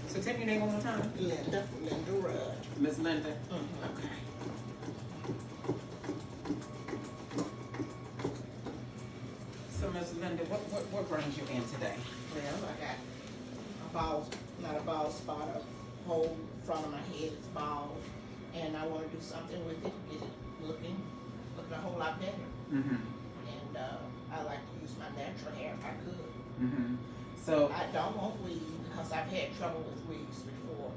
So tell me your name one more time. Linda Rudd. Miss Linda. Mm-hmm. Okay. So Miss Linda, what brings you in today? Well, I got a bald, not a bald spot, a whole front of my head is bald, and I want to do something with it, get it looking a whole lot better. Mm-hmm. And I like to use my natural hair if I could. Mm-hmm. So I don't want weave because I've had trouble with weaves before.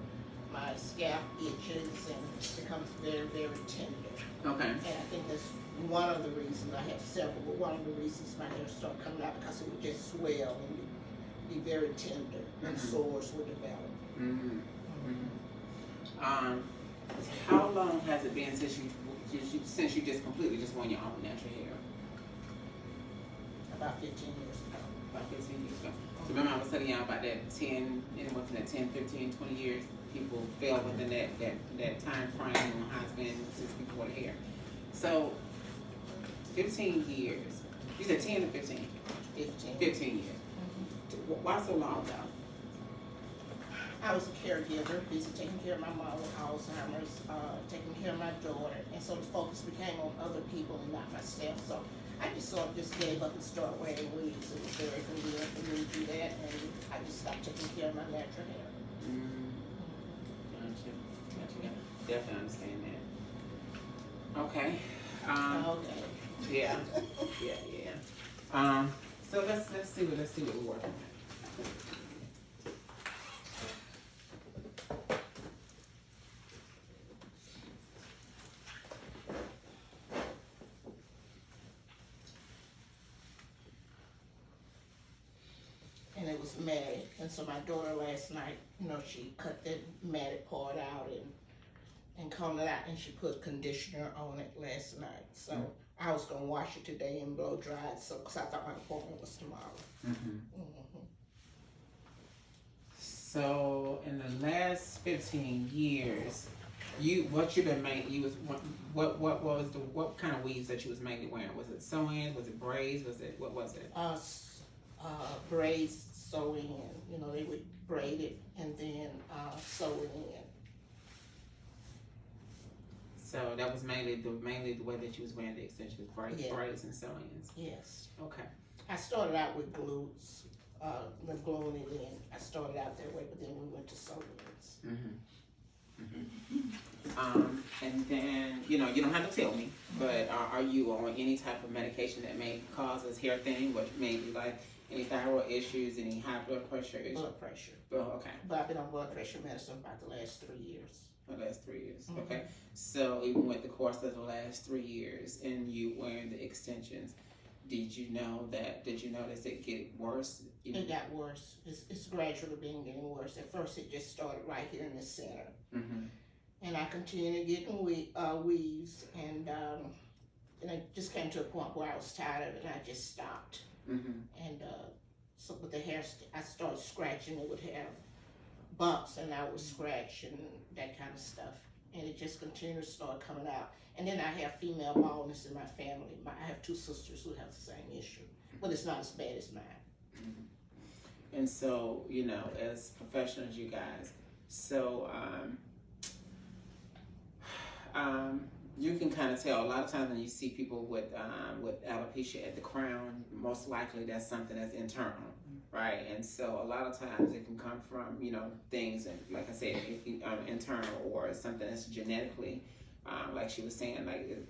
My scalp itches and becomes very, very tender. okay. And I think that's one of the reasons, I have several, but one of the reasons my hair started coming out because it would just swell and be very tender and sores would develop. Mm-hmm. Mm-hmm. How long has it been since you just completely just won your own natural hair? About 15 years ago. About 15 years ago. So remember I was telling y'all about that 10, anywhere from that 10, 15, 20 years, people fell within that time frame on how it's been since people wore hair. So 15 years. You said 10 or 15? 15. 15 years. Mm-hmm. Why so long though? I was a caregiver, busy taking care of my mom with Alzheimer's, taking care of my daughter, and so the focus became on other people and not myself. So I just sort of just gave up and started wearing weaves. It was very convenient for me to do that, and I just stopped taking care of my natural hair. Gotcha. Definitely understand that. Okay. Okay. Yeah. So let's see what we're working with. And it was matted, and so my daughter last night, she cut that matted part out and combed it out, and she put conditioner on it last night. So I was gonna wash it today and blow dry it, because I thought my appointment was tomorrow. So in the last 15 years, what kind of weaves that you was mainly wearing? Was it sew-ins? Was it braids? What was it? Braids, sewing, and they would braid it and then sew it in. So that was mainly the way that you was wearing the extensions, braids and sew-ins. Yes. Okay. I started out with glues, gluing it in. I started out that way, but then we went to sew-ins. And then you don't have to tell me, but are you on any type of medication that may cause this hair thing? What maybe like any thyroid issues, any high blood pressure issues? Blood pressure. Oh, okay. But I've been on blood pressure medicine about the last 3 years. The last 3 years. Okay. So even with the course of the last 3 years and you wearing the extensions, did you notice it get worse? It got worse. It's gradually getting worse. At first it just started right here in the center. And I continued getting weaves, and it just came to a point where I was tired of it, and I just stopped. And so with the hair, I started scratching. It would have bumps, and I would scratch and that kind of stuff, and it just continued to start coming out. And then I have female baldness in my family. I have 2 sisters who have the same issue, but it's not as bad as mine. And so, as professionals, you guys, so you can kind of tell a lot of times when you see people with alopecia at the crown, most likely that's something that's internal, right? And so a lot of times it can come from things, and like I said, internal, or something that's genetically, like she was saying, like it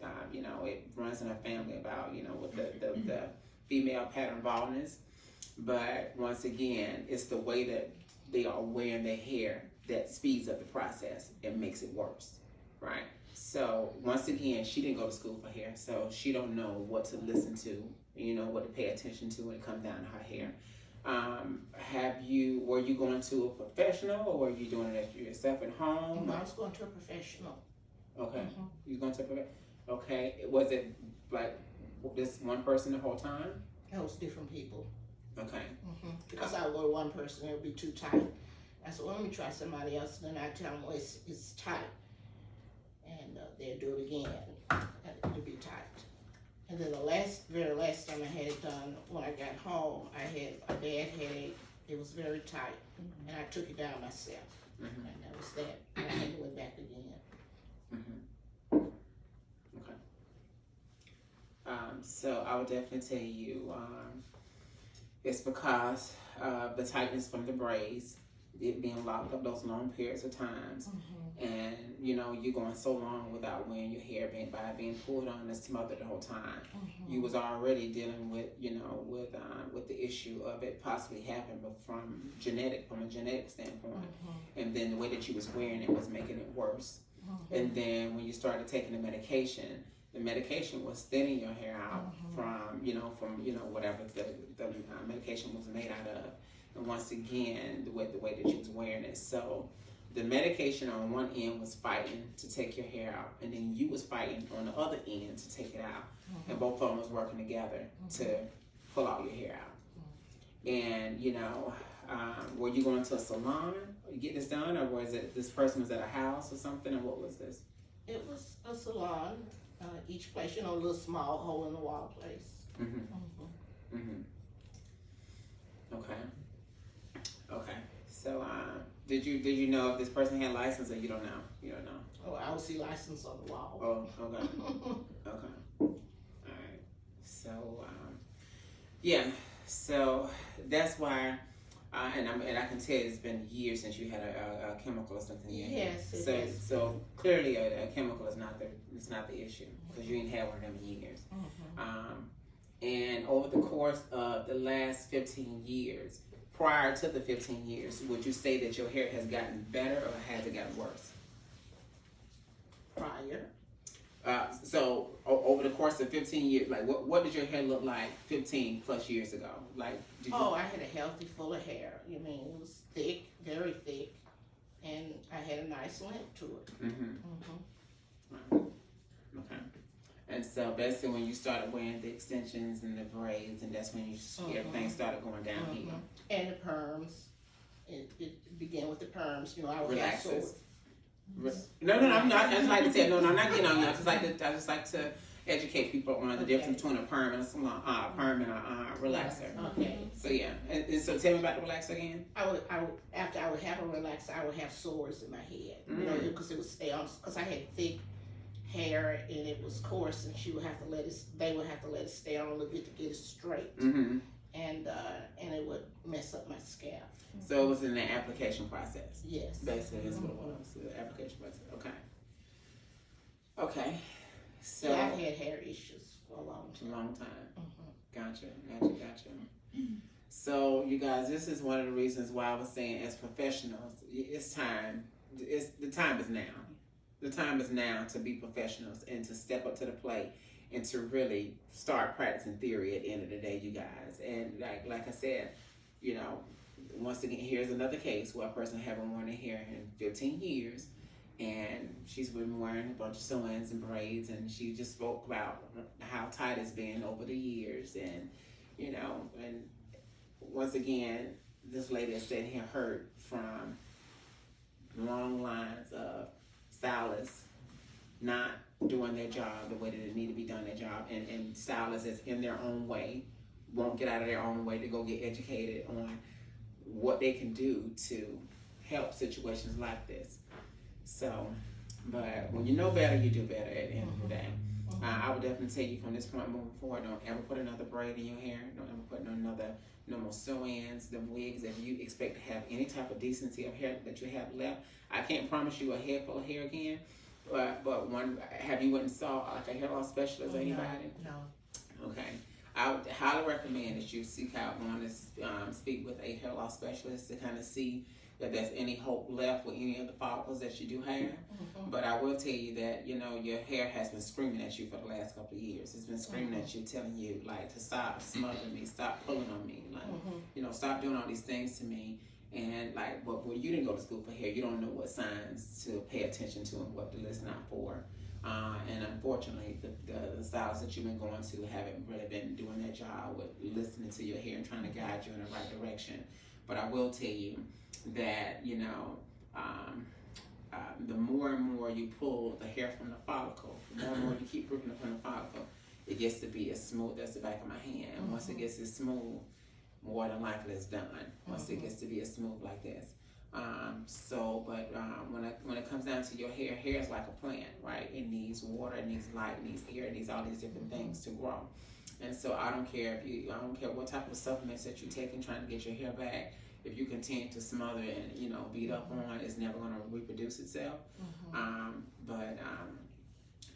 runs in her family about with the female pattern baldness. But once again, it's the way that they are wearing their hair that speeds up the process and makes it worse, right? So once again, she didn't go to school for hair, so she don't know what to listen to, what to pay attention to when it comes down to her hair. Were you going to a professional, or were you doing it yourself at home? No, I was going to a professional. Okay. You was going to a professional? Okay. Was it like this one person the whole time? It was different people. Okay. Because I go to one person, it would be too tight. I said, well, let me try somebody else. And then I tell them, well, it's tight. And they'll do it again, and it'll be tight. And then the very last time I had it done, when I got home, I had a bad headache, It was very tight, and I took it down myself, and that was that. And I had to went back again. Okay. So I would definitely tell you, it's because of the tightness from the braids, it being locked up those long periods of times, and you know you're going so long without wearing your hair by being pulled on and smothered the whole time. You was already dealing with with the issue of it possibly happening from a genetic standpoint, and then the way that you was wearing it was making it worse. And then when you started taking the medication was thinning your hair out from whatever the medication was made out of. And once again, the way that you was wearing it. So the medication on one end was fighting to take your hair out, and then you was fighting on the other end to take it out. And both of them was working together to pull all your hair out. And were you going to a salon to get this done, or was it this person was at a house or something, or what was this? It was a salon. Each place, a little small hole in the wall place. Okay. So, did you know if this person had license, or you don't know? You don't know. Oh, I would see license on the wall. Oh, okay. Okay. All right. So, yeah. So that's why, and I can tell it's been years since you had a chemical or something in your hair. Yes. So clearly a chemical is not the issue, because you ain't had one of them in years. And over the course of the last 15 years, prior to the 15 years, would you say that your hair has gotten better, or has it gotten worse? Prior. So over the course of 15 years, like what did your hair look like 15 plus years ago? Like, I had a healthy, full of hair. It was thick, very thick, and I had a nice length to it. Okay. And so basically, when you started wearing the extensions and the braids, and that's when everything started going downhill. And the perms. It began with the perms. I would have Relaxes. No, I'm not. I just like to say no. I'm not getting on you. I just like to educate people on the difference between a perm and a salon, perm and a relaxer. Okay. So yeah, and so tell me about the relaxer again. After I would have a relaxer, I would have sores in my head. Because it would stay on. Because I had thick hair and it was coarse, and they would have to let it stay on a little bit to get it straight. And it would mess up my scalp. So it was in the application process. Yes. Basically, that's what it was. The application process. Okay. So I've had hair issues for a long time. Gotcha. So you guys, this is one of the reasons why I was saying, as professionals, it's time. The time is now. The time is now to be professionals and to step up to the plate and to really start practicing theory at the end of the day, you guys. And like I said, once again, here's another case where a person haven't worn their hair in 15 years, and she's been wearing a bunch of sew-ins and braids, and she just spoke about how tight it's been over the years, and and once again, this lady is sitting here hurt from long lines of stylists not doing their job the way that it need to be done, their job, and stylists that's in their own way won't get out of their own way to go get educated on what they can do to help situations like this. So, but when you know better, you do better at the end of the day. I would definitely tell you from this point moving forward, don't ever put another braid in your hair. Don't ever put no more sew-ins, the wigs. If you expect to have any type of decency of hair that you have left, I can't promise you a head full of hair again. But have you went and saw like a hair loss specialist or anybody? No. Okay. I would highly recommend that you seek out one to speak with a hair loss specialist to kind of see if there's any hope left with any of the follicles that you do have. But I will tell you that, your hair has been screaming at you for the last couple of years. It's been screaming at you, telling you, like, to stop smothering me, stop pulling on me, like, stop doing all these things to me. And, like, but when you didn't go to school for hair, you don't know what signs to pay attention to and what to listen out for. And unfortunately, the stylists that you've been going to haven't really been doing their job with listening to your hair and trying to guide you in the right direction. But I will tell you that, the more and more you pull the hair from the follicle, the more and more you keep ripping it from the follicle, it gets to be as smooth as the back of my hand. And once it gets as smooth, more than likely it's done once it gets to be as smooth like this. When it comes down to your hair is like a plant, right? It needs water, it needs light, it needs air, it needs all these different things to grow. And so I don't care what type of supplements that you're taking trying to get your hair back. If you continue to smother it and beat up on it, it's never going to reproduce itself.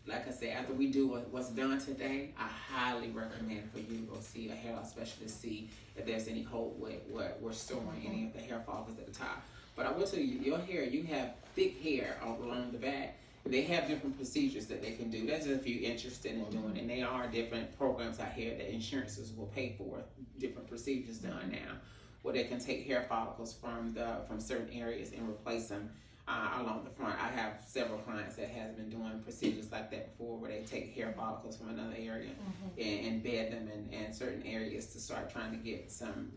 Like I said, after we do what's done today, I highly recommend for you to go see a hair loss specialist, see if there's any hope with we're storing any of the hair follicles at the top. But I will tell you, your hair, you have thick hair all along the back. They have different procedures that they can do. That's just if you're interested in doing it. And there are different programs out here that insurances will pay for, different procedures done now, where they can take hair follicles from certain areas and replace them along the front. I have several clients that has been doing procedures like that before, where they take hair follicles from another area and embed them in certain areas to start trying to get some,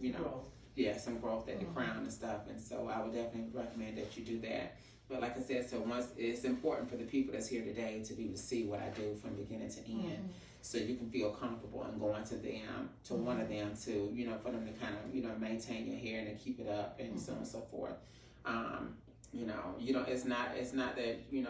some growth at the crown and stuff. And so I would definitely recommend that you do that. But like I said, so once it's important for the people that's here today to be able to see what I do from beginning to end, so you can feel comfortable in going to them, to one of them, to for them to kind of maintain your hair and to keep it up and so on and so forth. It's not that you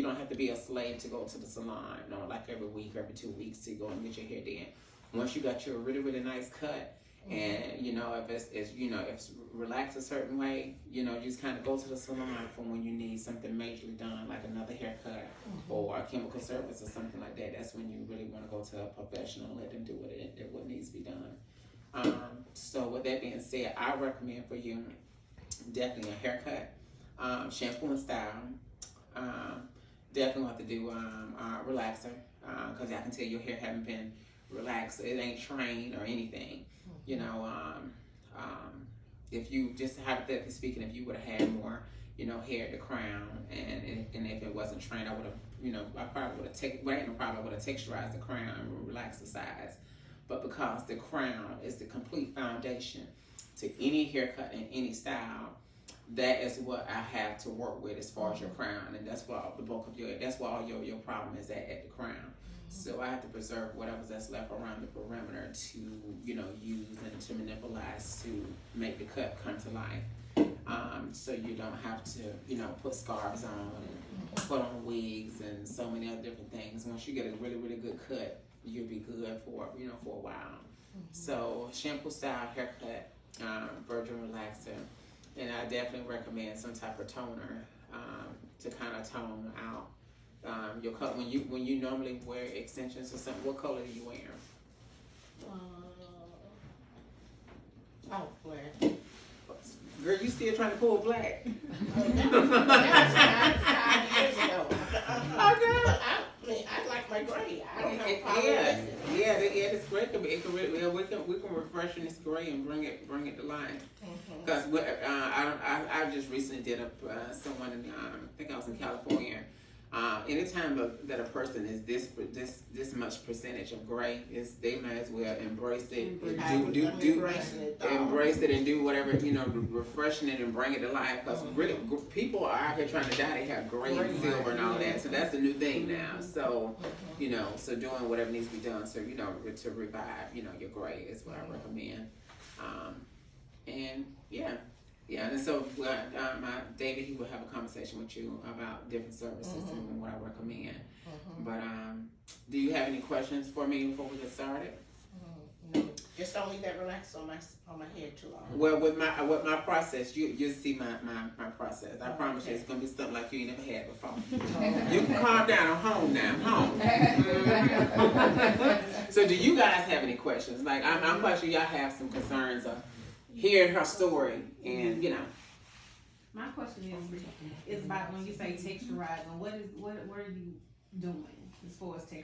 don't have to be a slave to go to the salon, like every week, every 2 weeks to go and get your hair done. Once you got your really, really nice cut, and if it's relaxed a certain way, you just kind of go to the salon for when you need something majorly done, like another haircut or a chemical service or something like that. That's when you really want to go to a professional and let them do what needs to be done. So with that being said, I recommend for you definitely a haircut, shampoo and style. Definitely have to do a relaxer, because I can tell your hair haven't been relaxed. It ain't trained or anything. If you, just hypothetically speaking, if you would have had more, hair at the crown, and if it wasn't trained, I would have, I probably would have texturized the crown and relaxed the sides. But because the crown is the complete foundation to any haircut and any style, that is what I have to work with as far as your crown, and that's what the bulk of that's why all your problem is at the crown. So I have to preserve whatever's that's left around the perimeter to, use and to manipulate to make the cut come to life. So you don't have to, put scarves on and put on wigs and so many other different things. Once you get a really, really good cut, you'll be good for a while. So shampoo style haircut, virgin relaxer, and I definitely recommend some type of toner to kind of tone out your color. When you normally wear extensions or something, what color do you wear? Black. Girl, you still trying to pull black? That was 5 years ago. I like my gray. I don't know. This gray we can refreshen this gray and bring it to life. Because I just recently did someone in I think I was in California. Anytime that a person is this much percentage of gray, they might as well embrace it, embrace it and do whatever, refreshing it and bring it to life. Because really, people are out here trying to dye. They have gray and silver and all that, so that's the new thing now. So, so doing whatever needs to be done, so to revive, your gray is what I recommend. And so David, he will have a conversation with you about different services and what I recommend. But do you have any questions for me before we get started? No, just don't leave that relaxed on my head too long. Well, with my process, you'll see my process. I promise you, it's gonna be something like you ain't never had before. You can calm down. I'm home now. I'm home. So, do you guys have any questions? Like, I'm quite sure y'all have some concerns of hearing her story, and My question is about when you say texturizing, what are you doing as far as texturizing?